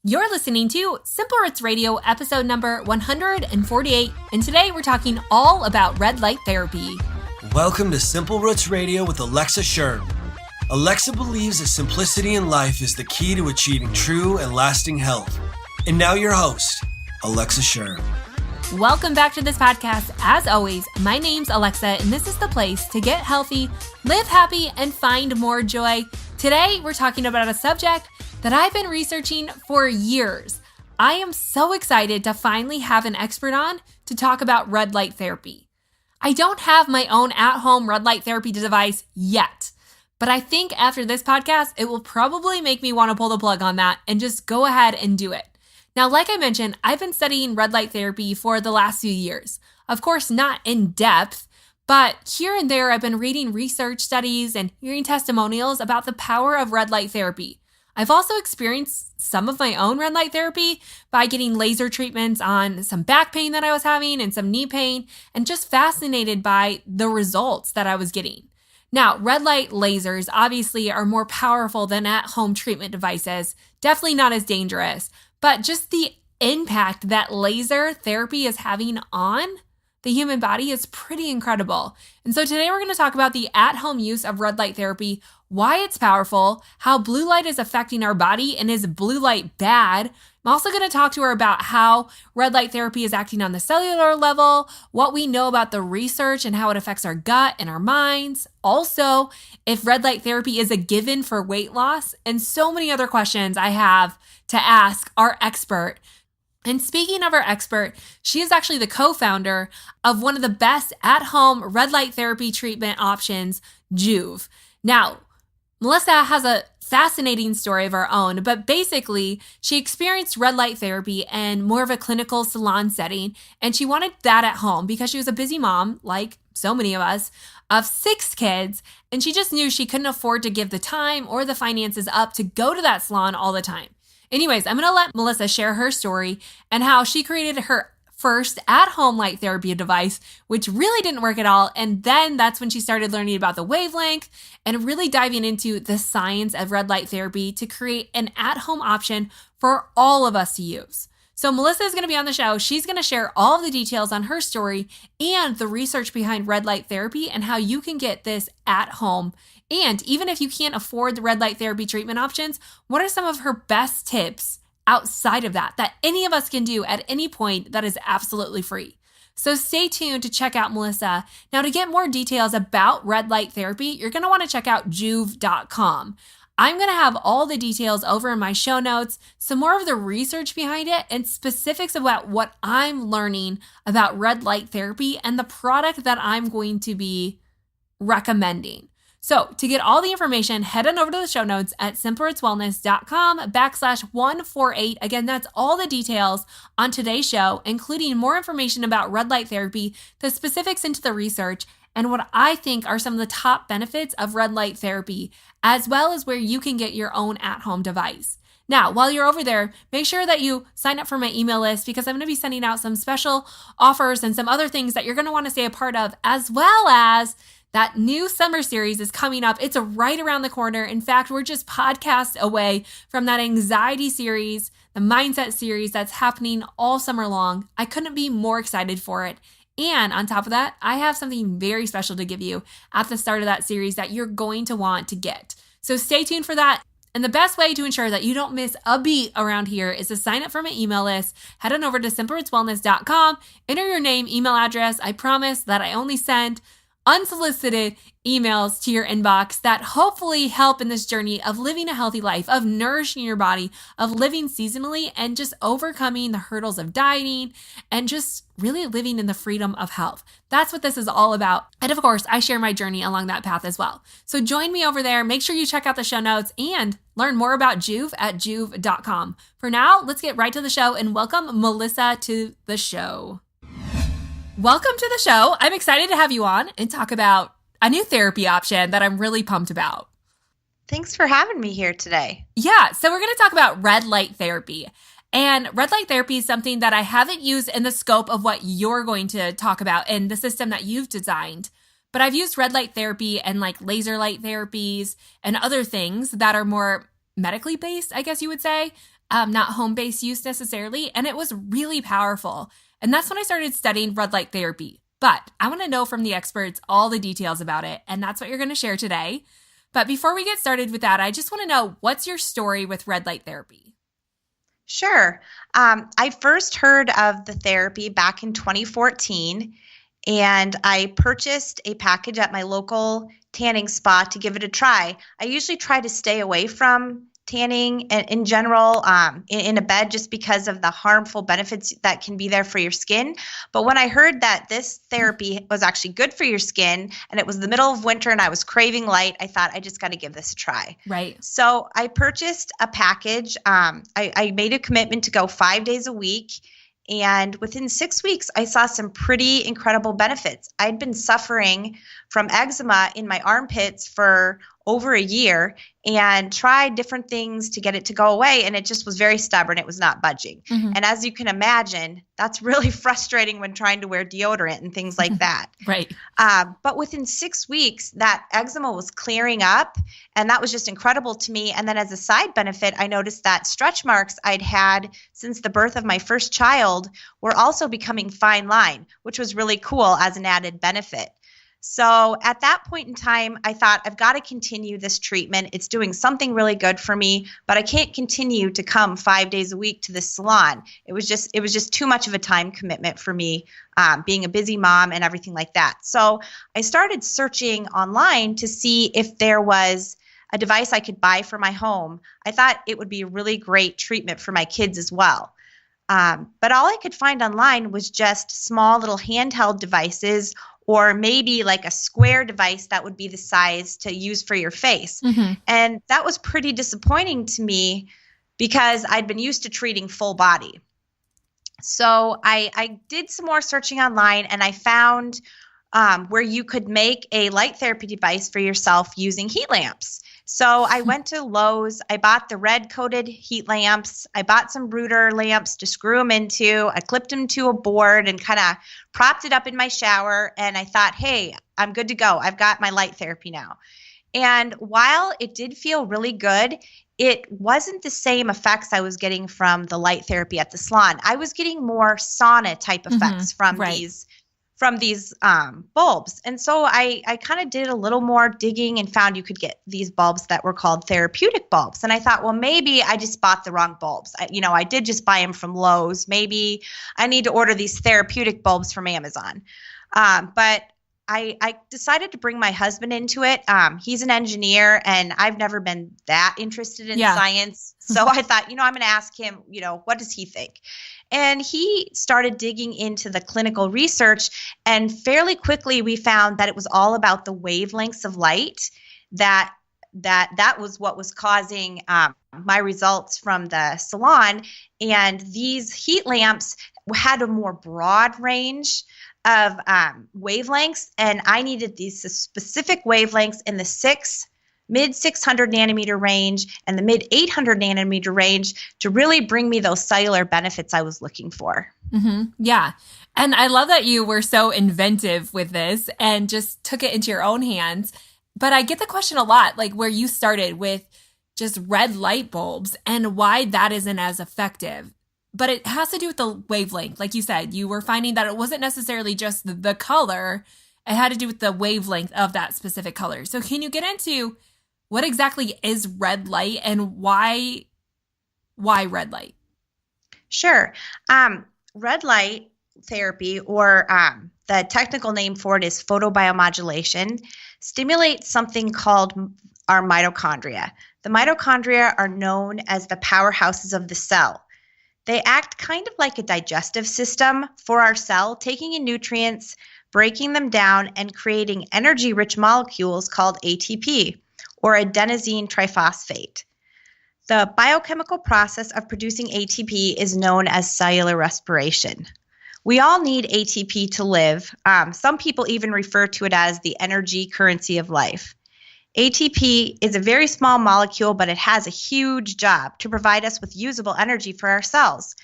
You're listening to Simple Roots Radio, episode number 148, and today we're talking all about red light therapy. Welcome to Simple Roots Radio with Alexa Sherm. Alexa believes that simplicity in life is the key to achieving true and lasting health. And now your host, Alexa Sherm. Welcome back to this podcast. As always, my name's Alexa, and this is the place to get healthy, live happy, and find more joy. Today, we're talking about a subject that I've been researching for years. I am so excited to finally have an expert on to talk about red light therapy. I don't have my own at-home red light therapy device yet, but I think after this podcast, it will probably make me want to pull the plug on that and just go ahead and do it. Now, like I mentioned, I've been studying red light therapy for the last few years. Of course, not in depth, but here and there, I've been reading research studies and hearing testimonials about the power of red light therapy. I've also experienced some of my own red light therapy by getting laser treatments on some back pain that I was having and some knee pain, and just fascinated by the results that I was getting. Now, red light lasers obviously are more powerful than at-home treatment devices, definitely not as dangerous, but just the impact that laser therapy is having on the human body is pretty incredible. And so today we're going to talk about the at-home use of red light therapy, why it's powerful, how blue light is affecting our body, and is blue light bad? I'm also going to talk to her about how red light therapy is acting on the cellular level, what we know about the research and how it affects our gut and our minds. Also, if red light therapy is a given for weight loss, and so many other questions I have to ask our expert. And speaking of our expert, she is actually the co-founder of one of the best at-home red light therapy treatment options, Joovv. Now, Melissa has a fascinating story of her own, but basically, she experienced red light therapy in more of a clinical salon setting, and she wanted that at home because she was a busy mom, like so many of us, of 6 kids, and she just knew she couldn't afford to give the time or the finances up to go to that salon all the time. Anyways, I'm going to let Melissa share her story and how she created her first at-home light therapy device, which really didn't work at all. And then that's when she started learning about the wavelength and really diving into the science of red light therapy to create an at-home option for all of us to use. So Melissa is going to be on the show. She's going to share all of the details on her story and the research behind red light therapy and how you can get this at home. And even if you can't afford the red light therapy treatment options, what are some of her best tips outside of that any of us can do at any point that is absolutely free? So stay tuned to check out Melissa. Now, to get more details about red light therapy, you're going to want to check out joovv.com. I'm going to have all the details over in my show notes, some more of the research behind it, and specifics about what I'm learning about red light therapy and the product that I'm going to be recommending. So to get all the information, head on over to the show notes at simplerootswellness.com/148. Again, that's all the details on today's show, including more information about red light therapy, the specifics into the research, and what I think are some of the top benefits of red light therapy, as well as where you can get your own at-home device. Now, while you're over there, make sure that you sign up for my email list because I'm going to be sending out some special offers and some other things that you're going to want to stay a part of, as well as that new summer series is coming up. It's right around the corner. In fact, we're just podcasts away from that anxiety series, the mindset series that's happening all summer long. I couldn't be more excited for it. And on top of that, I have something very special to give you at the start of that series that you're going to want to get. So stay tuned for that. And the best way to ensure that you don't miss a beat around here is to sign up for my email list. Head on over to simplerootswellness.com, enter your name, email address. I promise that I only send unsolicited emails to your inbox that hopefully help in this journey of living a healthy life, of nourishing your body, of living seasonally, and just overcoming the hurdles of dieting and just really living in the freedom of health. That's what this is all about. And of course, I share my journey along that path as well. So join me over there. Make sure you check out the show notes and learn more about Joovv at joovv.com. For now, let's get right to the show and welcome Melissa to the show. Welcome to the show. I'm excited to have you on and talk about a new therapy option that I'm really pumped about. Thanks for having me here today. Yeah, so we're going to talk about red light therapy. And red light therapy is something that I haven't used in the scope of what you're going to talk about in the system that you've designed. But I've used red light therapy and like laser light therapies and other things that are more medically based, I guess you would say. not home-based use necessarily, and it was really powerful. And that's when I started studying red light therapy. But I want to know from the experts all the details about it, and that's what you're going to share today. But before we get started with that, I just want to know, what's your story with red light therapy? Sure. I first heard of the therapy back in 2014, and I purchased a package at my local tanning spa to give it a try. I usually try to stay away from tanning in general in a bed just because of the harmful benefits that can be there for your skin. But when I heard that this therapy was actually good for your skin and it was the middle of winter and I was craving light, I thought I just got to give this a try. Right. So I purchased a package. I made a commitment to go 5 days a week. And within 6 weeks, I saw some pretty incredible benefits. I'd been suffering from eczema in my armpits for over a year and tried different things to get it to go away. And it just was very stubborn. It was not budging. Mm-hmm. And as you can imagine, that's really frustrating when trying to wear deodorant and things like that. Right. But within 6 weeks, that eczema was clearing up. And that was just incredible to me. And then as a side benefit, I noticed that stretch marks I'd had since the birth of my first child were also becoming fine line, which was really cool as an added benefit. So at that point in time, I thought, I've got to continue this treatment. It's doing something really good for me, but I can't continue to come 5 days a week to the salon. It was just too much of a time commitment for me, being a busy mom and everything like that. So I started searching online to see if there was a device I could buy for my home. I thought it would be a really great treatment for my kids as well. But all I could find online was just small little handheld devices, or maybe like a square device that would be the size to use for your face. Mm-hmm. And that was pretty disappointing to me because I'd been used to treating full body. So I did some more searching online, and I found where you could make a light therapy device for yourself using heat lamps. So I went to Lowe's, I bought the red coated heat lamps, I bought some router lamps to screw them into, I clipped them to a board and kind of propped it up in my shower, and I thought, hey, I'm good to go. I've got my light therapy now. And while it did feel really good, it wasn't the same effects I was getting from the light therapy at the salon. I was getting more sauna type effects from these bulbs. And so I kind of did a little more digging and found you could get these bulbs that were called therapeutic bulbs. And I thought, well, maybe I just bought the wrong bulbs. I did just buy them from Lowe's. Maybe I need to order these therapeutic bulbs from Amazon. But I decided to bring my husband into it. He's an engineer, and I've never been that interested in science. So I thought, I'm going to ask him, what does he think? And he started digging into the clinical research, and fairly quickly we found that it was all about the wavelengths of light, that was what was causing my results from the salon. And these heat lamps had a more broad range of wavelengths, and I needed these specific wavelengths in the mid 600 nanometer range and the mid 800 nanometer range to really bring me those cellular benefits I was looking for. Mm-hmm. Yeah. And I love that you were so inventive with this and just took it into your own hands. But I get the question a lot, like where you started with just red light bulbs and why that isn't as effective. But it has to do with the wavelength. Like you said, you were finding that it wasn't necessarily just the color. It had to do with the wavelength of that specific color. So can you get into what exactly is red light and why red light? Sure. Red light therapy, or the technical name for it is photobiomodulation, stimulates something called our mitochondria. The mitochondria are known as the powerhouses of the cell. They act kind of like a digestive system for our cell, taking in nutrients, breaking them down, and creating energy-rich molecules called ATP, or adenosine triphosphate. The biochemical process of producing ATP is known as cellular respiration. We all need ATP to live. Some people even refer to it as the energy currency of life. ATP is a very small molecule, but it has a huge job to provide us with usable energy for our cells.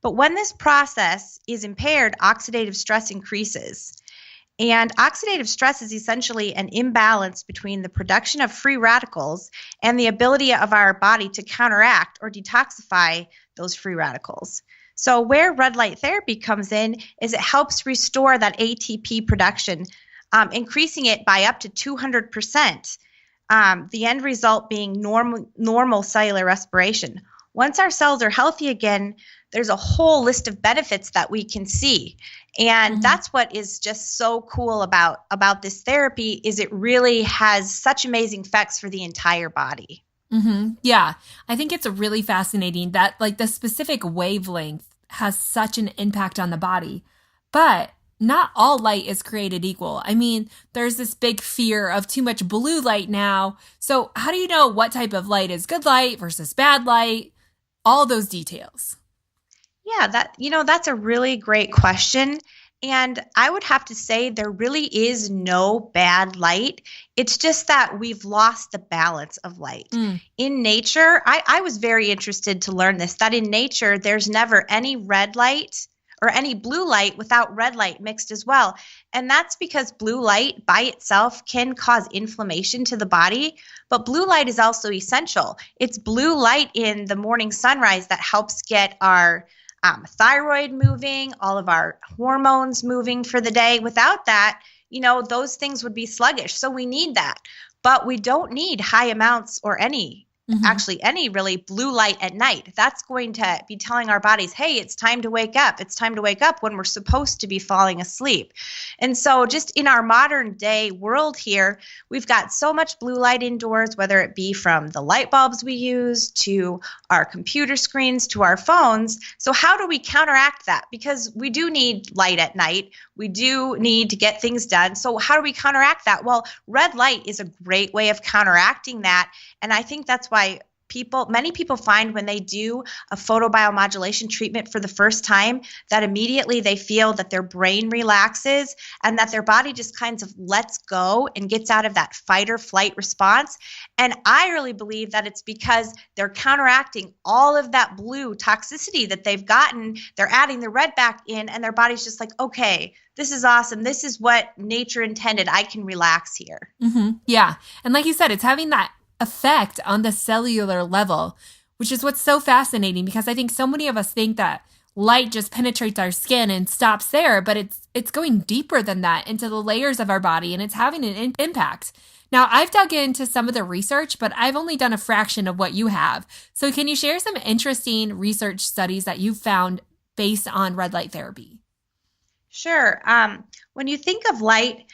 But when this process is impaired, oxidative stress increases. And oxidative stress is essentially an imbalance between the production of free radicals and the ability of our body to counteract or detoxify those free radicals. So where red light therapy comes in is it helps restore that ATP production, increasing it by up to 200%. The end result being normal cellular respiration. Once our cells are healthy again, there's a whole list of benefits that we can see. And that's what is just so cool about this therapy is it really has such amazing effects for the entire body. Yeah, I think it's really fascinating that like the specific wavelength has such an impact on the body. But not all light is created equal. I mean, there's this big fear of too much blue light now. So how do you know what type of light is good light versus bad light? All those details. Yeah, that's a really great question. And I would have to say there really is no bad light. It's just that we've lost the balance of light. In nature, I was very interested to learn this, that in nature, there's never any red light or any blue light without red light mixed as well. And that's because blue light by itself can cause inflammation to the body, but blue light is also essential. It's blue light in the morning sunrise that helps get our thyroid moving, all of our hormones moving for the day. Without that, those things would be sluggish. So we need that, but we don't need high amounts or any really blue light at night. That's going to be telling our bodies, hey, it's time to wake up. It's time to wake up when we're supposed to be falling asleep. And so just in our modern day world here, we've got so much blue light indoors, whether it be from the light bulbs we use to our computer screens to our phones. So how do we counteract that? Because we do need light at night. We do need to get things done. So how do we counteract that? Well, red light is a great way of counteracting that. And I think that's why many people find when they do a photobiomodulation treatment for the first time that immediately they feel that their brain relaxes and that their body just kind of lets go and gets out of that fight or flight response. And I really believe that it's because they're counteracting all of that blue toxicity that they've gotten. They're adding the red back in and their body's just like, okay, this is awesome. This is what nature intended. I can relax here. Yeah. And like you said, it's having that effect on the cellular level, which is what's so fascinating because I think so many of us think that light just penetrates our skin and stops there, but it's going deeper than that into the layers of our body and it's having an impact. Now, I've dug into some of the research, but I've only done a fraction of what you have. So can you share some interesting research studies that you've found based on red light therapy? Sure. When you think of light,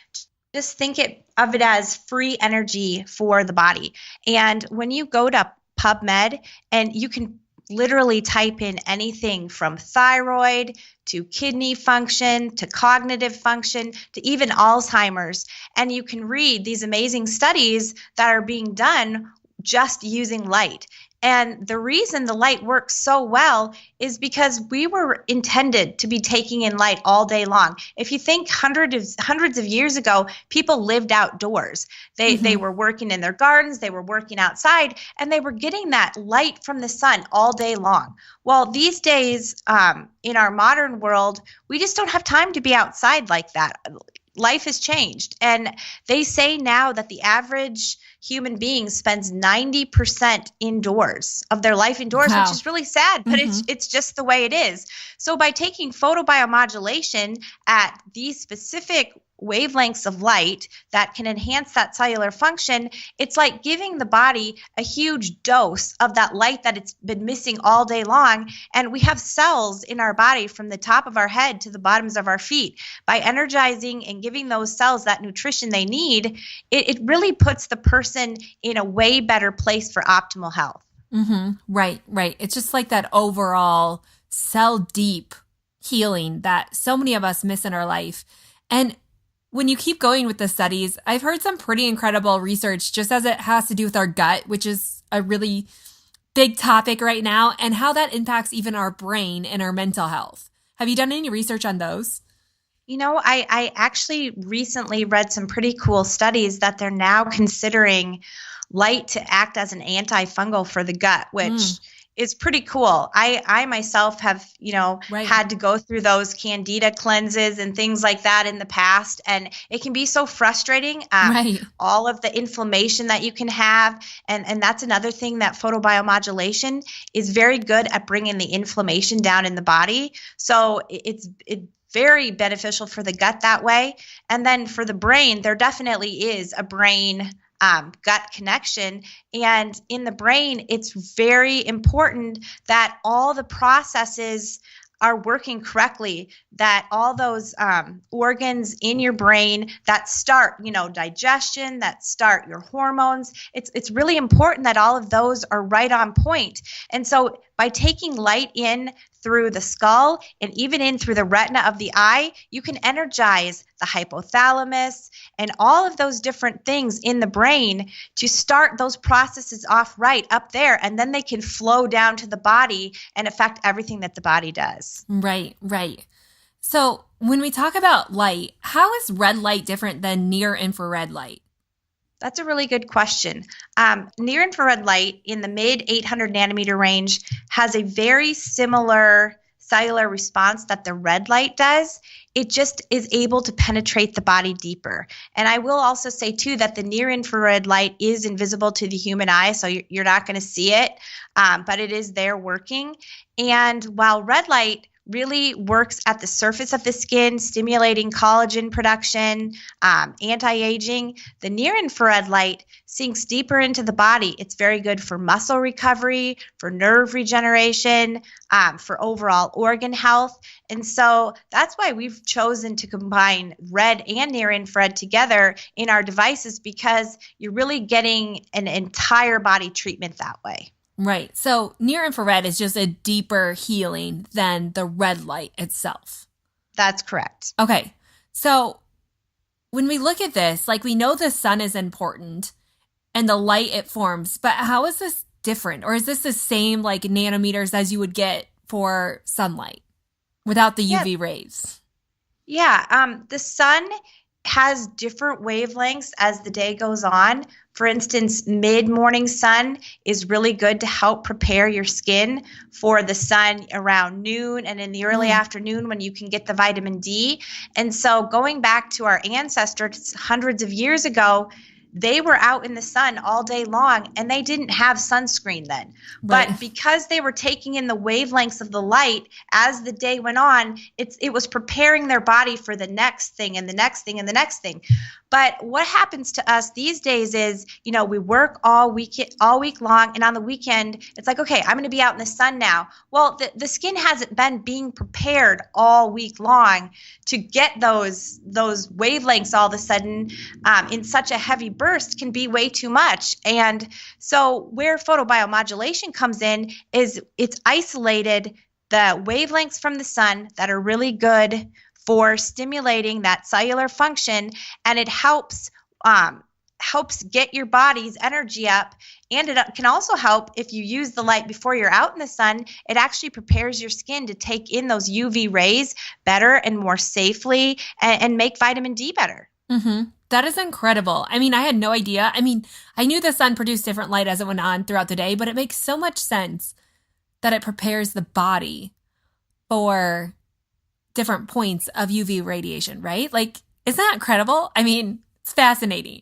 just think of it as free energy for the body. And when you go to PubMed and you can literally type in anything from thyroid to kidney function to cognitive function to even Alzheimer's, and you can read these amazing studies that are being done just using light. And the reason the light works so well is because we were intended to be taking in light all day long. If you think hundreds of years ago, people lived outdoors. They were working in their gardens, they were working outside, and they were getting that light from the sun all day long. Well, these days, in our modern world, we just don't have time to be outside like that. Life has changed. And they say now that the average human being spends 90% indoors of their life indoors, Wow. which is really sad, but it's just the way it is. So by taking photobiomodulation at these specific wavelengths of light that can enhance that cellular function, it's like giving the body a huge dose of that light that it's been missing all day long. And we have cells in our body from the top of our head to the bottoms of our feet. By energizing and giving those cells that nutrition they need, it really puts the person in a way better place for optimal health. Right. It's just like that overall cell deep healing that so many of us miss in our life. And when you keep going with the studies, I've heard some pretty incredible research just as it has to do with our gut, which is a really big topic right now, and how that impacts even our brain and our mental health. Have you done any research on those? I actually recently read some pretty cool studies that they're now considering light to act as an antifungal for the gut, which is pretty cool. I myself have, Right. had to go through those candida cleanses and things like that in the past. And it can be so frustrating. Right. All of the inflammation that you can have. And that's another thing, that photobiomodulation is very good at bringing the inflammation down in the body. So it's very beneficial for the gut that way. And then for the brain, there definitely is a brain gut connection. And in the brain, it's very important that all the processes are working correctly, that all those organs in your brain that start, digestion, that start your hormones, it's really important that all of those are right on point. And so by taking light in through the skull and even in through the retina of the eye, you can energize the hypothalamus and all of those different things in the brain to start those processes off right up there, and then they can flow down to the body and affect everything that the body does. Right. So when we talk about light, how is red light different than near infrared light? That's a really good question. Near infrared light in the mid 800 nanometer range has a very similar cellular response that the red light does. It just is able to penetrate the body deeper. And I will also say, too, that the near infrared light is invisible to the human eye, so you're not going to see it, but it is there working. And while red light really works at the surface of the skin, stimulating collagen production, anti-aging, the near-infrared light sinks deeper into the body. It's very good for muscle recovery, for nerve regeneration, for overall organ health. And so that's why we've chosen to combine red and near-infrared together in our devices, because you're really getting an entire body treatment that way. Right. So near infrared is just a deeper healing than the red light itself. That's correct. Okay. So when we look at this, like, we know the sun is important and the light it forms, but how is this different? Or is this the same like nanometers as you would get for sunlight without the UV rays? Yeah. The sun has different wavelengths as the day goes on. For instance, mid-morning sun is really good to help prepare your skin for the sun around noon and in the early afternoon when you can get the vitamin D. And so going back to our ancestors hundreds of years ago, they were out in the sun all day long and they didn't have sunscreen then. Right. But because they were taking in the wavelengths of the light as the day went on, it was preparing their body for the next thing and the next thing and the next thing. But what happens to us these days is, we work all week long, and on the weekend, it's like, okay, I'm going to be out in the sun now. Well, the skin hasn't been being prepared all week long to get those wavelengths all of a sudden in such a heavy burst can be way too much. And so where photobiomodulation comes in is it's isolated the wavelengths from the sun that are really good for stimulating that cellular function, and it helps get your body's energy up. And it can also help if you use the light before you're out in the sun. It actually prepares your skin to take in those UV rays better and more safely, and make vitamin D better. Mm-hmm. That is incredible. I mean, I had no idea. I mean, I knew the sun produced different light as it went on throughout the day, but it makes so much sense that it prepares the body for different points of UV radiation, right? Like, isn't that incredible? I mean, it's fascinating.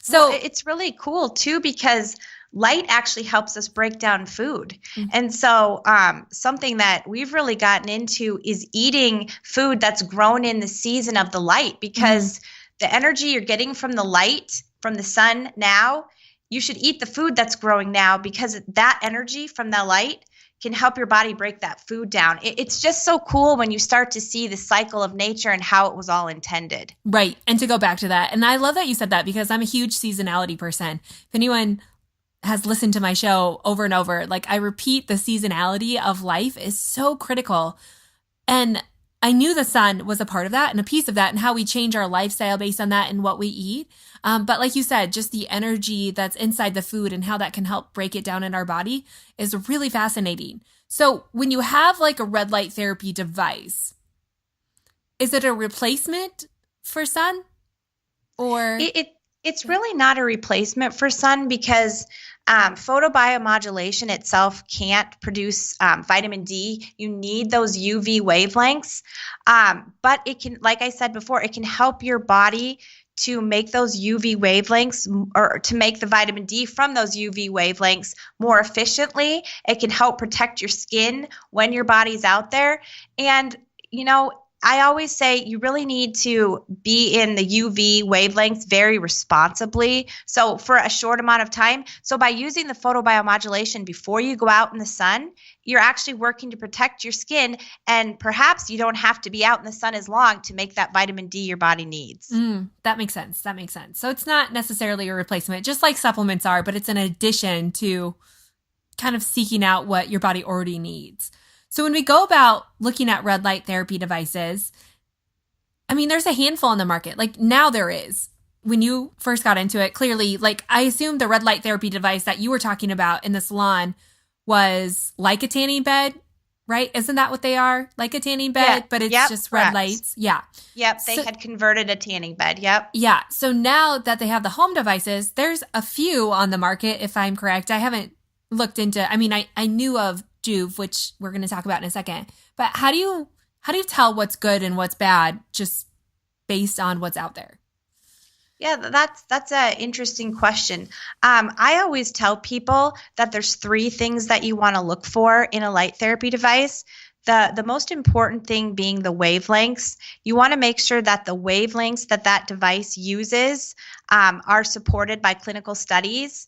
So it's really cool too, because light actually helps us break down food. Mm-hmm. And so something that we've really gotten into is eating food that's grown in the season of the light, because the energy you're getting from the light, from the sun now, you should eat the food that's growing now, because that energy from the light can help your body break that food down. It's just so cool when you start to see the cycle of nature and how it was all intended. Right. And to go back to that, and I love that you said that, because I'm a huge seasonality person. If anyone has listened to my show over and over, like, I repeat, the seasonality of life is so critical. And I knew the sun was a part of that and a piece of that, and how we change our lifestyle based on that and what we eat. But like you said, just the energy that's inside the food and how that can help break it down in our body is really fascinating. So when you have like a red light therapy device, is it a replacement for sun? Or it's really not a replacement for sun, because Photobiomodulation itself can't produce vitamin D. You need those UV wavelengths. But it can, like I said before, it can help your body to make those UV wavelengths or to make the vitamin D from those UV wavelengths more efficiently. It can help protect your skin when your body's out there. And, I always say you really need to be in the UV wavelengths very responsibly. So for a short amount of time. So by using the photobiomodulation before you go out in the sun, you're actually working to protect your skin. And perhaps you don't have to be out in the sun as long to make that vitamin D your body needs. That makes sense. So it's not necessarily a replacement, just like supplements are, but it's an addition to kind of seeking out what your body already needs. So when we go about looking at red light therapy devices, I mean, there's a handful on the market. Like now there is. When you first got into it, clearly, like I assume the red light therapy device that you were talking about in the salon was like a tanning bed, right? Isn't that what they are? Like a tanning bed, but it's just red lights. Yeah. Yep. They had converted a tanning bed. Yep. Yeah. So now that they have the home devices, there's a few on the market, if I'm correct. I haven't looked into, I knew of Juve, which we're going to talk about in a second. But how do you tell what's good and what's bad just based on what's out there? Yeah, that's an interesting question. I always tell people that there's 3 things that you want to look for in a light therapy device. The most important thing being the wavelengths. You want to make sure that the wavelengths that device uses are supported by clinical studies.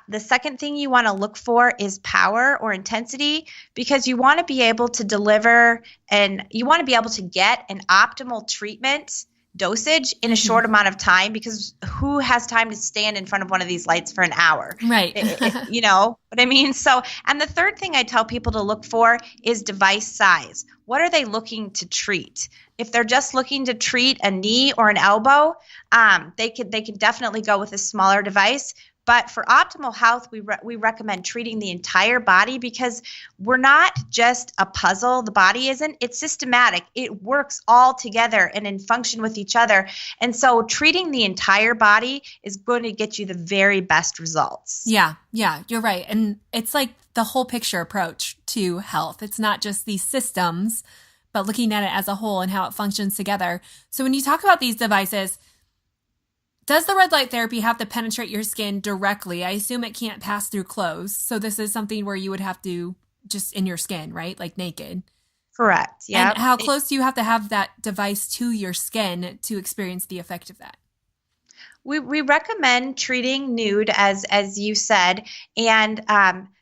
The second thing you want to look for is power or intensity, because you want to be able to deliver and you want to be able to get an optimal treatment dosage in a short amount of time, because who has time to stand in front of one of these lights for an hour? Right. You know what I mean? So, and the third thing I tell people to look for is device size. What are they looking to treat? If they're just looking to treat a knee or an elbow, they could definitely go with a smaller device. But for optimal health, we recommend treating the entire body, because we're not just a puzzle. The body isn't. It's systematic. It works all together and in function with each other. And so treating the entire body is going to get you the very best results. Yeah, you're right. And it's like the whole picture approach to health. It's not just these systems, but looking at it as a whole and how it functions together. So when you talk about these devices, does the red light therapy have to penetrate your skin directly? I assume it can't pass through clothes. So this is something where you would have to just in your skin, right? Like naked. Correct. Yeah. And how close do you have to have that device to your skin to experience the effect of that? We recommend treating nude, as you said, and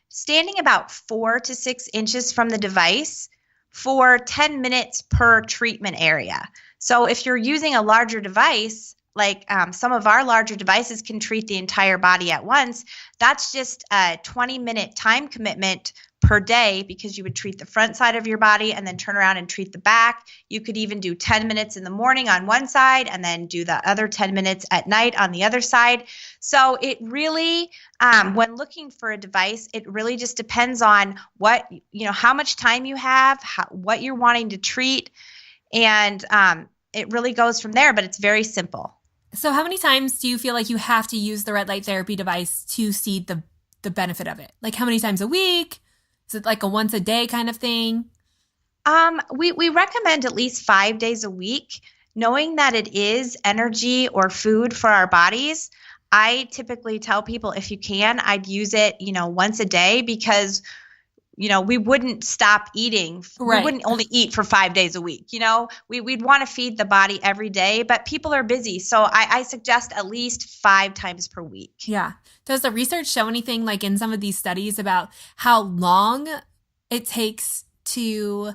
standing about 4 to 6 inches from the device for 10 minutes per treatment area. So if you're using a larger device, like some of our larger devices can treat the entire body at once, that's just a 20-minute time commitment per day, because you would treat the front side of your body and then turn around and treat the back. You could even do 10 minutes in the morning on one side and then do the other 10 minutes at night on the other side. So it really, when looking for a device, it really just depends on what, how much time you have, what you're wanting to treat, and it really goes from there, but it's very simple. So how many times do you feel like you have to use the red light therapy device to see the benefit of it? Like how many times a week? Is it like a once a day kind of thing? We recommend at least 5 days a week, knowing that it is energy or food for our bodies. I typically tell people, if you can, I'd use it, once a day, because we wouldn't stop eating. Right. We wouldn't only eat for 5 days a week. We'd want to feed the body every day, but people are busy. So I suggest at least 5 times per week. Yeah. Does the research show anything like in some of these studies about how long it takes to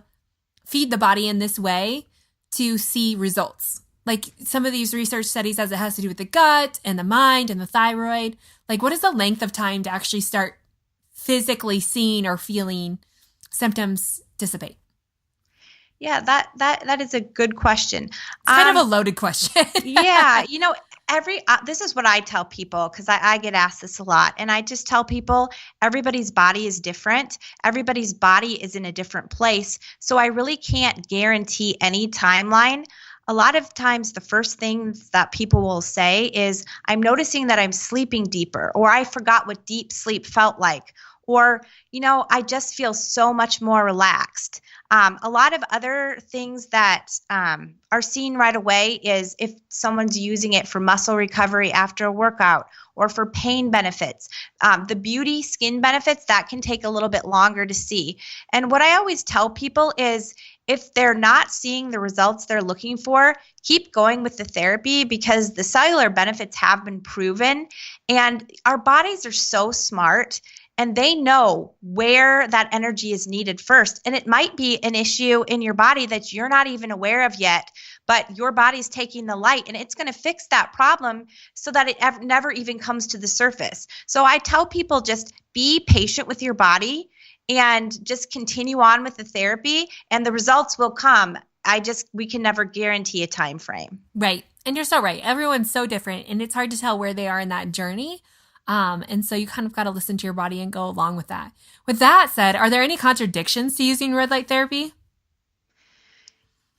feed the body in this way to see results? Like some of these research studies, as it has to do with the gut and the mind and the thyroid, like what is the length of time to actually start physically seeing or feeling symptoms dissipate? Yeah, that is a good question. It's kind of a loaded question. Yeah, this is what I tell people, because I get asked this a lot, and I just tell people everybody's body is different. Everybody's body is in a different place, so I really can't guarantee any timeline. a lot of times the first things that people will say is, I'm noticing that I'm sleeping deeper, or I forgot what deep sleep felt like, or, I just feel so much more relaxed. A lot of other things that are seen right away is if someone's using it for muscle recovery after a workout or for pain benefits. The beauty skin benefits, that can take a little bit longer to see. And what I always tell people is, if they're not seeing the results they're looking for, keep going with the therapy, because the cellular benefits have been proven. And our bodies are so smart, and they know where that energy is needed first. And it might be an issue in your body that you're not even aware of yet, but your body's taking the light and it's going to fix that problem so that it never even comes to the surface. So I tell people, just be patient with your body and just continue on with the therapy, and the results will come. We can never guarantee a time frame. Right. And you're so right. Everyone's so different, and it's hard to tell where they are in that journey. And so you kind of got to listen to your body and go along with that. With that said, are there any contradictions to using red light therapy?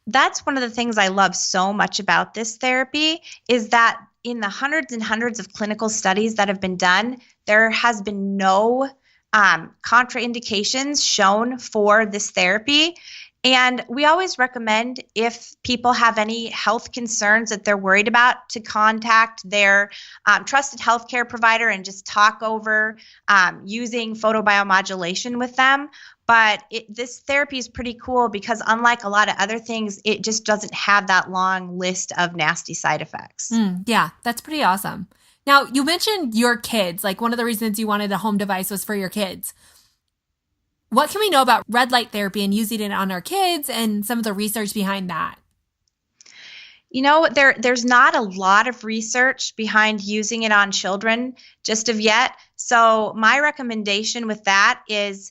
That's one of the things I love so much about this therapy, is that in the hundreds and hundreds of clinical studies that have been done, there has been no contraindications shown for this therapy. And we always recommend, if people have any health concerns that they're worried about, to contact their trusted healthcare provider and just talk over using photobiomodulation with them. But this therapy is pretty cool because, unlike a lot of other things, it just doesn't have that long list of nasty side effects. Yeah, that's pretty awesome. Now, you mentioned your kids. Like, one of the reasons you wanted a home device was for your kids. What can we know about red light therapy and using it on our kids, and some of the research behind that? There's not a lot of research behind using it on children just of yet. So my recommendation with that is,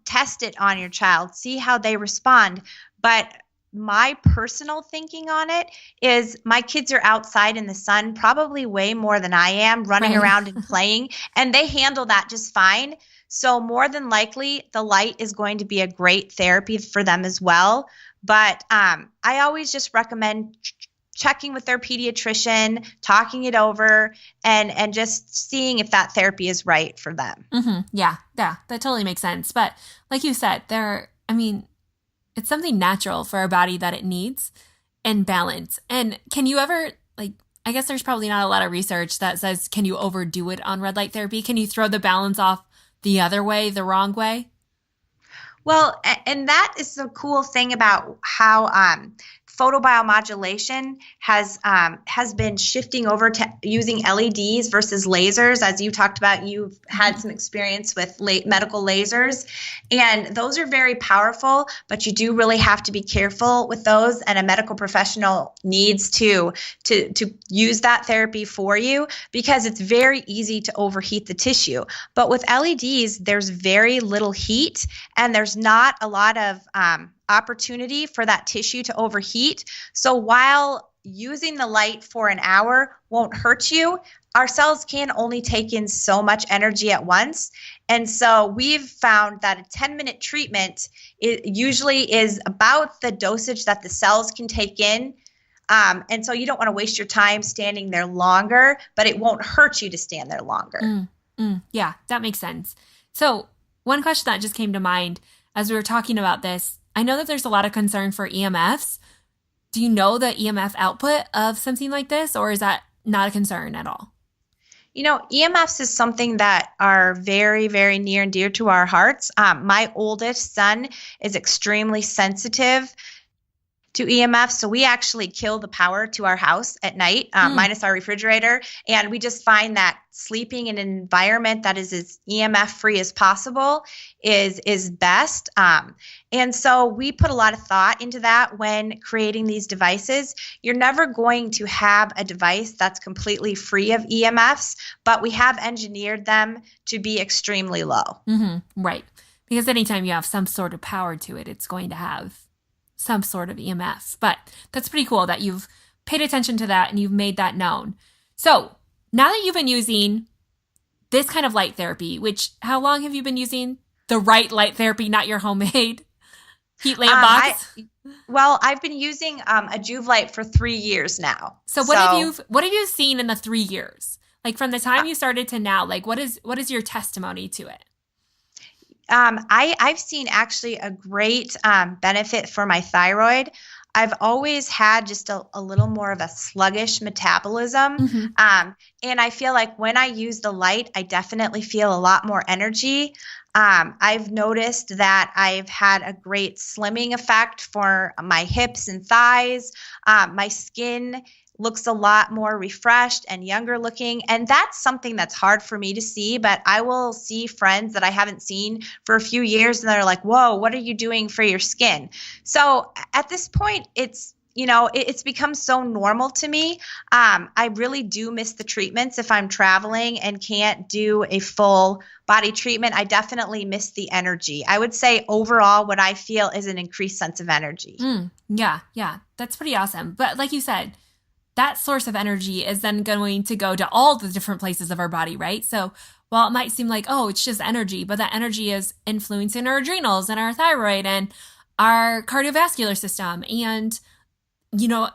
test it on your child, see how they respond. But my personal thinking on it is, my kids are outside in the sun probably way more than I am, running around and playing, and they handle that just fine. So more than likely, the light is going to be a great therapy for them as well. But I always just recommend checking with their pediatrician, talking it over, and just seeing if that therapy is right for them. Mm-hmm. Yeah, that totally makes sense. But like you said, it's something natural for our body that it needs, and balance. And can you ever, I guess there's probably not a lot of research that says, can you overdo it on red light therapy? Can you throw the balance off the other way, the wrong way? Well, and that is the cool thing about how photobiomodulation has been shifting over to using LEDs versus lasers. As you talked about, you've had some experience with medical lasers, and those are very powerful, but you do really have to be careful with those, and a medical professional needs to use that therapy for you, because it's very easy to overheat the tissue. But with LEDs, there's very little heat, and there's not a lot of opportunity for that tissue to overheat. So while using the light for an hour won't hurt you, our cells can only take in so much energy at once. And so we've found that a 10-minute treatment usually is about the dosage that the cells can take in. And so you don't want to waste your time standing there longer, but it won't hurt you to stand there longer. Yeah, that makes sense. So one question that just came to mind as we were talking about this, I know that there's a lot of concern for EMFs. Do you know the EMF output of something like this, or is that not a concern at all? EMFs is something that are very, very near and dear to our hearts. My oldest son is extremely sensitive to EMF, so we actually kill the power to our house at night, minus our refrigerator, and we just find that sleeping in an environment that is as EMF free as possible is best. And so we put a lot of thought into that when creating these devices. You're never going to have a device that's completely free of EMFs, but we have engineered them to be extremely low. Mm-hmm. Right. Because anytime you have some sort of power to it, it's going to have some sort of EMF. But that's pretty cool that you've paid attention to that and you've made that known. So now that you've been using this kind of light therapy, how long have you been using the right light therapy, not your homemade heat lamp box? Well, I've been using a Juve for 3 years now. So what have you seen in the 3 years? Like from the time you started to now, like what is your testimony to it? I've seen actually a great benefit for my thyroid. I've always had just a little more of a sluggish metabolism. Mm-hmm. And I feel like when I use the light, I definitely feel a lot more energy. I've noticed that I've had a great slimming effect for my hips and thighs. My skin looks a lot more refreshed and younger looking. And that's something that's hard for me to see, but I will see friends that I haven't seen for a few years and they're like, whoa, what are you doing for your skin? So at this point, it's become so normal to me. I really do miss the treatments if I'm traveling and can't do a full body treatment. I definitely miss the energy. I would say overall, what I feel is an increased sense of energy. Yeah. That's pretty awesome. But like you said, that source of energy is then going to go to all the different places of our body, right? So while it might seem like, oh, it's just energy, but that energy is influencing our adrenals and our thyroid and our cardiovascular system and,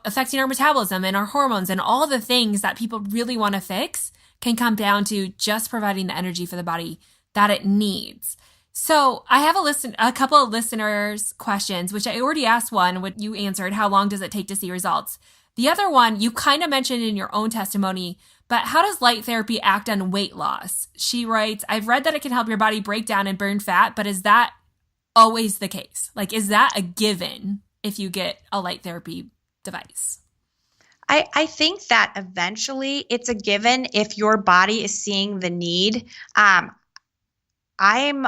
affecting our metabolism and our hormones and all the things that people really want to fix can come down to just providing the energy for the body that it needs. So I have a couple of listeners' questions, which I already asked one, what you answered, how long does it take to see results? The other one, you kind of mentioned in your own testimony, but how does light therapy act on weight loss? She writes, I've read that it can help your body break down and burn fat, but is that always the case? Like, is that a given if you get a light therapy device? I think that eventually it's a given if your body is seeing the need. I'm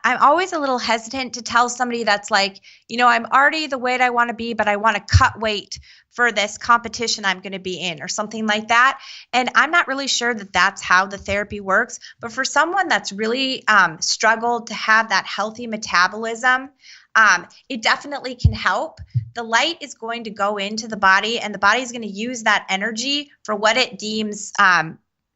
always a little hesitant to tell somebody that's like, I'm already the weight I want to be, but I want to cut weight for this competition I'm going to be in or something like that. And I'm not really sure that that's how the therapy works. But for someone that's really struggled to have that healthy metabolism, it definitely can help. The light is going to go into the body and the body is going to use that energy for what it deems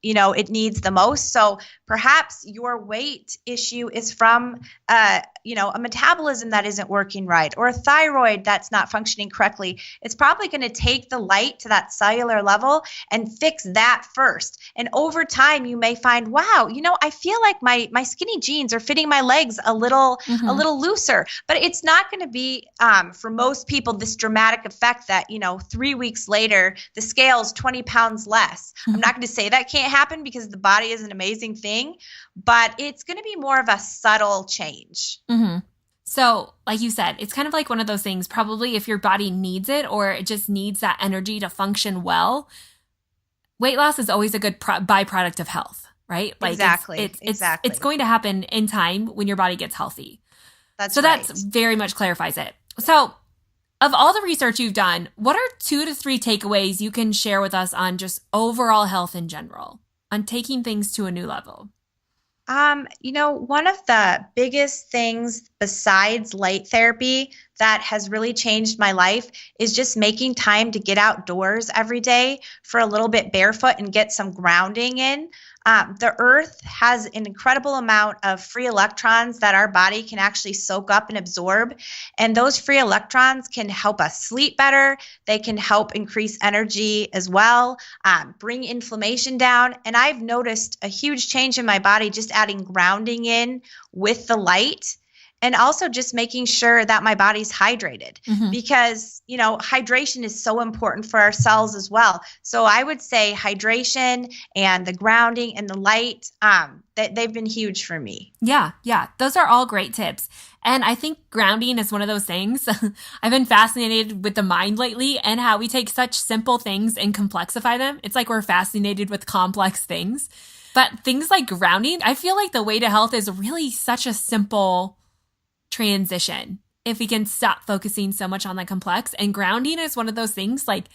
it needs the most. So perhaps your weight issue is from, a metabolism that isn't working right or a thyroid that's not functioning correctly. It's probably going to take the light to that cellular level and fix that first. And over time, you may find, wow, I feel like my skinny jeans are fitting my legs a little looser. But it's not going to be, for most people, this dramatic effect that, 3 weeks later, the scale's 20 pounds less. I'm not going to say that can't happen because the body is an amazing thing, but it's going to be more of a subtle change. Mm-hmm. So like you said, it's kind of like one of those things, probably if your body needs it or it just needs that energy to function well, weight loss is always a good byproduct of health, right? Like exactly. It's going to happen in time when your body gets healthy. That's very much clarifies it. So of all the research you've done, what are 2 to 3 takeaways you can share with us on just overall health in general, on taking things to a new level? One of the biggest things besides light therapy that has really changed my life is just making time to get outdoors every day for a little bit barefoot and get some grounding in. The earth has an incredible amount of free electrons that our body can actually soak up and absorb. And those free electrons can help us sleep better. They can help increase energy as well, bring inflammation down. And I've noticed a huge change in my body just adding grounding in with the light. And also just making sure that my body's hydrated because, hydration is so important for our cells as well. So I would say hydration and the grounding and the light, they've been huge for me. Yeah. Those are all great tips. And I think grounding is one of those things. I've been fascinated with the mind lately and how we take such simple things and complexify them. It's like we're fascinated with complex things. But things like grounding, I feel like the way to health is really such a simple transition if we can stop focusing so much on the complex. And grounding is one of those things like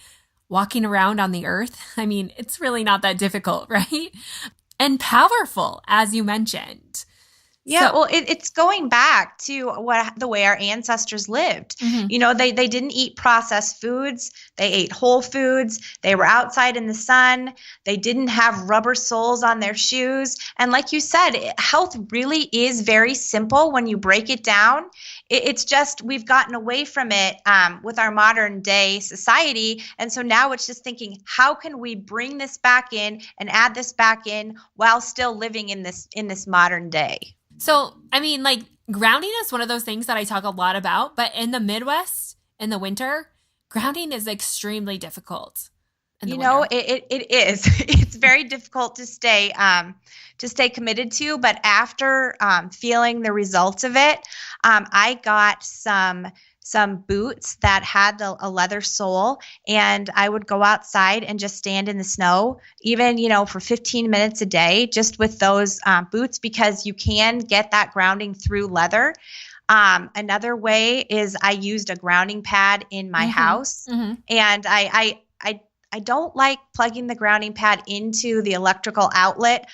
walking around on the earth. I mean, it's really not that difficult, right? And powerful, as you mentioned. Yeah, well, it's going back to the way our ancestors lived. They didn't eat processed foods. They ate whole foods. They were outside in the sun. They didn't have rubber soles on their shoes. And like you said, health really is very simple when you break it down. it's just we've gotten away from it with our modern day society. And so now it's just thinking, how can we bring this back in and add this back in while still living in this modern day? So, I mean, like grounding is one of those things that I talk a lot about, but in the Midwest, in the winter, grounding is extremely difficult. It is. It's very difficult to stay committed to. But after feeling the results of it, I got some boots that had a leather sole, and I would go outside and just stand in the snow, even for 15 minutes a day, just with those boots, because you can get that grounding through leather. Another way is I used a grounding pad in my house, and I don't like plugging the grounding pad into the electrical outlet.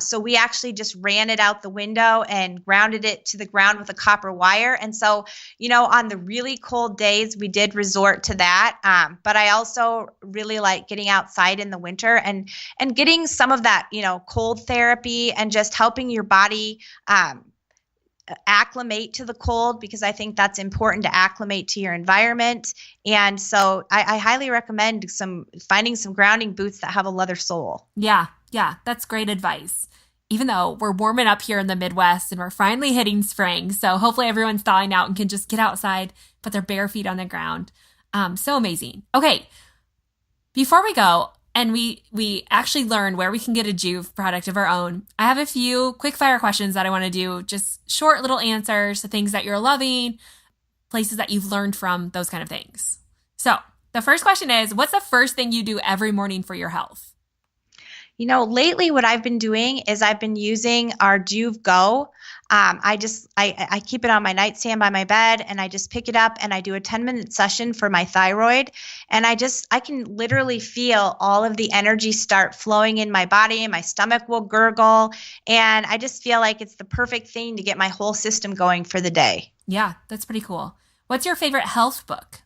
So we actually just ran it out the window and grounded it to the ground with a copper wire. And so, on the really cold days, we did resort to that. But I also really like getting outside in the winter and getting some of that, cold therapy and just helping your body acclimate to the cold, because I think that's important to acclimate to your environment. And so I highly recommend finding some grounding boots that have a leather sole. Yeah, that's great advice. Even though we're warming up here in the Midwest and we're finally hitting spring, so hopefully everyone's thawing out and can just get outside, put their bare feet on the ground. So amazing. Okay, before we go, and we actually learn where we can get a Joovv product of our own, I have a few quick fire questions that I want to do, just short little answers to things that you're loving, places that you've learned from, those kind of things. So the first question is, what's the first thing you do every morning for your health? Lately what I've been doing is I've been using our Joovv Go. I keep it on my nightstand by my bed, and I just pick it up and I do a 10-minute session for my thyroid. And I can literally feel all of the energy start flowing in my body, and my stomach will gurgle. And I just feel like it's the perfect thing to get my whole system going for the day. Yeah, that's pretty cool. What's your favorite health book?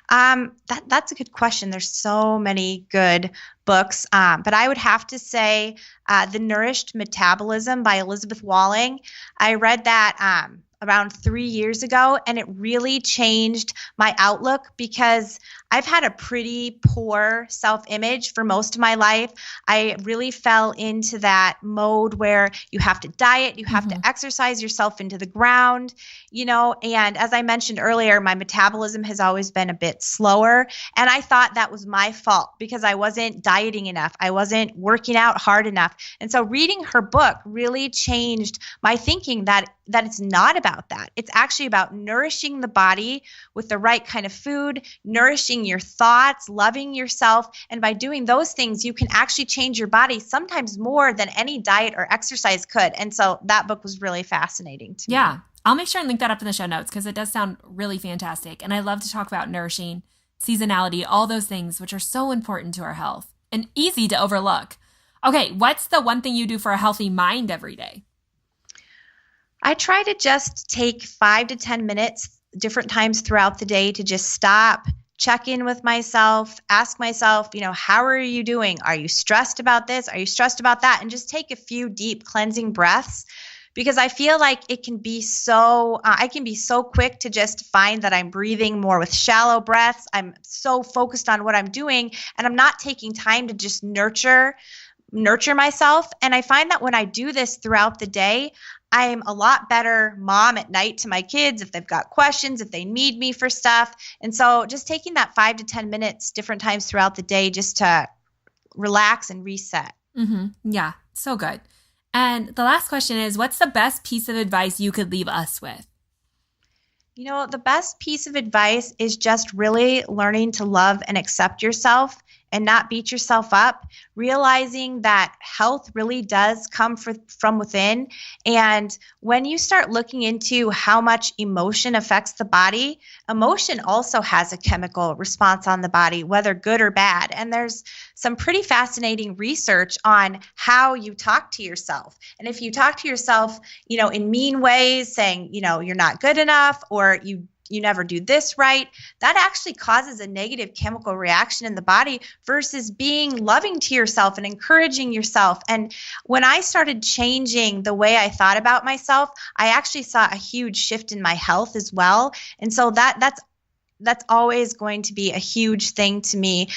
That's a good question. There's so many good books, but I would have to say The Nourished Metabolism by Elizabeth Walling. I read that around 3 years ago, and it really changed my outlook, because I've had a pretty poor self-image for most of my life. I really fell into that mode where you have to diet, you have to exercise yourself into the ground, and as I mentioned earlier, my metabolism has always been a bit slower, and I thought that was my fault because I wasn't dieting enough. I wasn't working out hard enough. And so reading her book really changed my thinking that it's not about that. It's actually about nourishing the body with the right kind of food, nourishing your thoughts, loving yourself. And by doing those things, you can actually change your body sometimes more than any diet or exercise could. And so that book was really fascinating to me. Yeah. I'll make sure and link that up in the show notes, because it does sound really fantastic. And I love to talk about nourishing, seasonality, all those things, which are so important to our health and easy to overlook. Okay. What's the one thing you do for a healthy mind every day? I try to just take 5 to 10 minutes different times throughout the day to just stop, check in with myself, ask myself, how are you doing? Are you stressed about this? Are you stressed about that? And just take a few deep cleansing breaths, because I feel like I can be so quick to just find that I'm breathing more with shallow breaths. I'm so focused on what I'm doing, and I'm not taking time to just nurture myself. And I find that when I do this throughout the day, I'm a lot better mom at night to my kids if they've got questions, if they need me for stuff. And so just taking that 5 to 10 minutes different times throughout the day just to relax and reset. Yeah, so good. And the last question is, what's the best piece of advice you could leave us with? The best piece of advice is just really learning to love and accept yourself and not beat yourself up, realizing that health really does come from within. And when you start looking into how much emotion affects the body, emotion also has a chemical response on the body, whether good or bad. And there's some pretty fascinating research on how you talk to yourself. And if you talk to yourself, in mean ways, saying, you're not good enough, or you you never do this right, that actually causes a negative chemical reaction in the body versus being loving to yourself and encouraging yourself. And when I started changing the way I thought about myself, I actually saw a huge shift in my health as well. And so that's always going to be a huge thing to me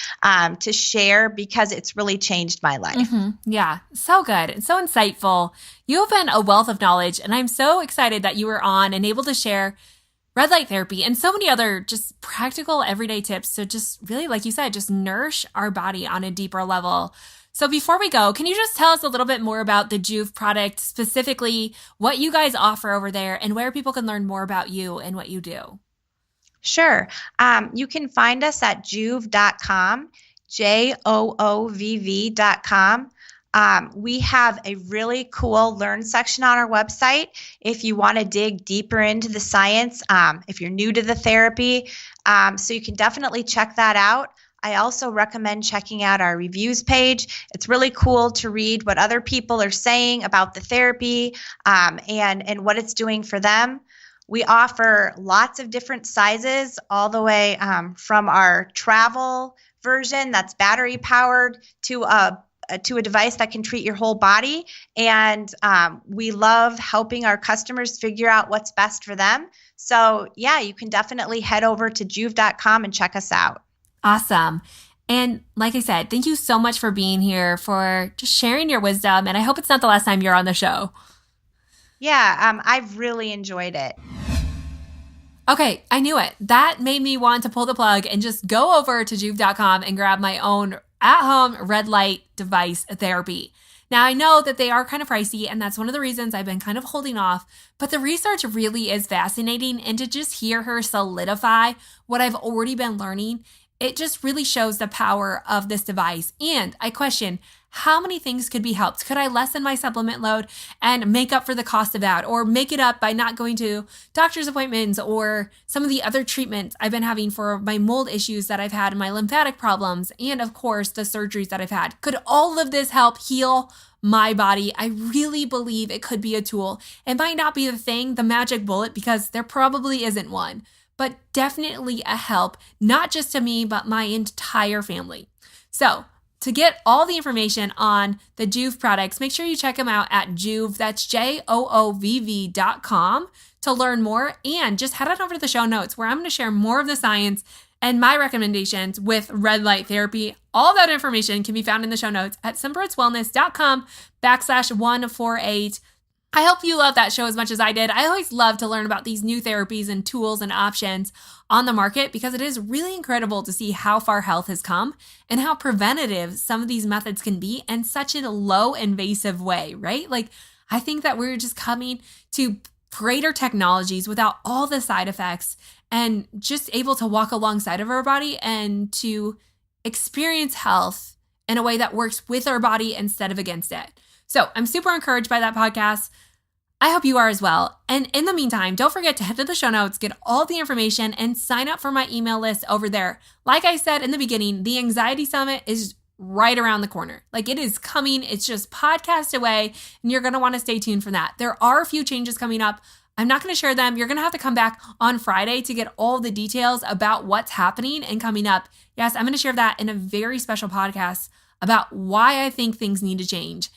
to share because it's really changed my life. Mm-hmm. Yeah, so good and so insightful. You have been a wealth of knowledge, and I'm so excited that you were on and able to share red light therapy and so many other just practical everyday tips to just really, like you said, just nourish our body on a deeper level. So before we go, can you just tell us a little bit more about the Joovv product, specifically what you guys offer over there and where people can learn more about you and what you do? Sure. You can find us at joovv.com, joovv.com. We have a really cool Learn section on our website if you want to dig deeper into the science, if you're new to the therapy. So you can definitely check that out. I also recommend checking out our reviews page. It's really cool to read what other people are saying about the therapy and what it's doing for them. We offer lots of different sizes, all the way from our travel version that's battery powered to a device that can treat your whole body. And we love helping our customers figure out what's best for them. So yeah, you can definitely head over to joovv.com and check us out. Awesome. And like I said, thank you so much for being here, for just sharing your wisdom. And I hope it's not the last time you're on the show. Yeah, I've really enjoyed it. Okay, I knew it. That made me want to pull the plug and just go over to joovv.com and grab my own at-home red light device therapy. Now, I know that they are kind of pricey, and that's one of the reasons I've been kind of holding off, but the research really is fascinating, and to just hear her solidify what I've already been learning, it just really shows the power of this device. And I question, how many things could be helped? Could I lessen my supplement load and make up for the cost of that, or make it up by not going to doctor's appointments or some of the other treatments I've been having for my mold issues that I've had and my lymphatic problems, and of course the surgeries that I've had? Could all of this help heal my body? I really believe it could be a tool. It might not be the thing, the magic bullet, because there probably isn't one, but definitely a help, not just to me, but my entire family. So to get all the information on the Joovv products, make sure you check them out at Joovv, that's joovv.com, to learn more. And just head on over to the show notes where I'm going to share more of the science and my recommendations with red light therapy. All that information can be found in the show notes at simperitswellness.com/148. I hope you love that show as much as I did. I always love to learn about these new therapies and tools and options on the market because it is really incredible to see how far health has come and how preventative some of these methods can be in such a low invasive way, right? Like, I think that we're just coming to greater technologies without all the side effects and just able to walk alongside of our body and to experience health in a way that works with our body instead of against it. So I'm super encouraged by that podcast. I hope you are as well. And in the meantime, don't forget to head to the show notes, get all the information, and sign up for my email list over there. Like I said in the beginning, the Anxiety Summit is right around the corner. Like, it is coming. It's just podcast away, and you're going to want to stay tuned for that. There are a few changes coming up. I'm not going to share them. You're going to have to come back on Friday to get all the details about what's happening and coming up. Yes, I'm going to share that in a very special podcast about why I think things need to change.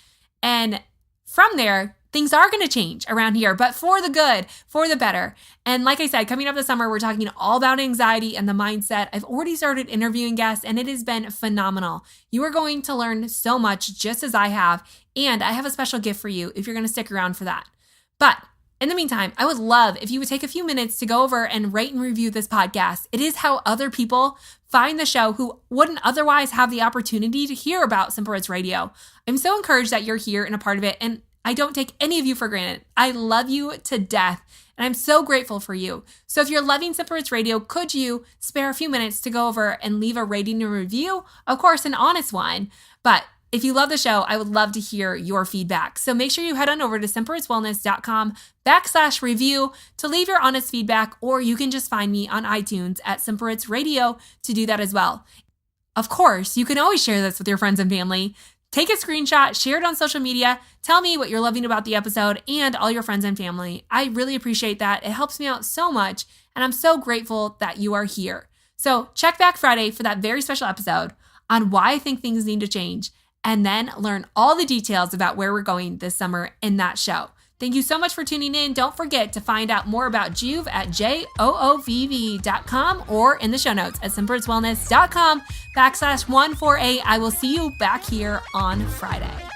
And from there, things are going to change around here, but for the good, for the better. And like I said, coming up this summer, we're talking all about anxiety and the mindset. I've already started interviewing guests, and it has been phenomenal. You are going to learn so much, just as I have. And I have a special gift for you if you're going to stick around for that. But in the meantime, I would love if you would take a few minutes to go over and rate and review this podcast. It is how other people find the show who wouldn't otherwise have the opportunity to hear about Simple Roots Radio. I'm so encouraged that you're here and a part of it, and I don't take any of you for granted. I love you to death, and I'm so grateful for you. So if you're loving Simple Roots Radio, could you spare a few minutes to go over and leave a rating and review? Of course, an honest one, but if you love the show, I would love to hear your feedback. So make sure you head on over to simperitswellness.com/review to leave your honest feedback, or you can just find me on iTunes at Simple Roots Radio to do that as well. Of course, you can always share this with your friends and family. Take a screenshot, share it on social media, tell me what you're loving about the episode and all your friends and family. I really appreciate that. It helps me out so much, And I'm so grateful that you are here. So check back Friday for that very special episode on why I think things need to change, and then learn all the details about where we're going this summer in that show. Thank you so much for tuning in. Don't forget to find out more about Joovv at joovv.com or in the show notes at simpleritswellness.com/148. I will see you back here on Friday.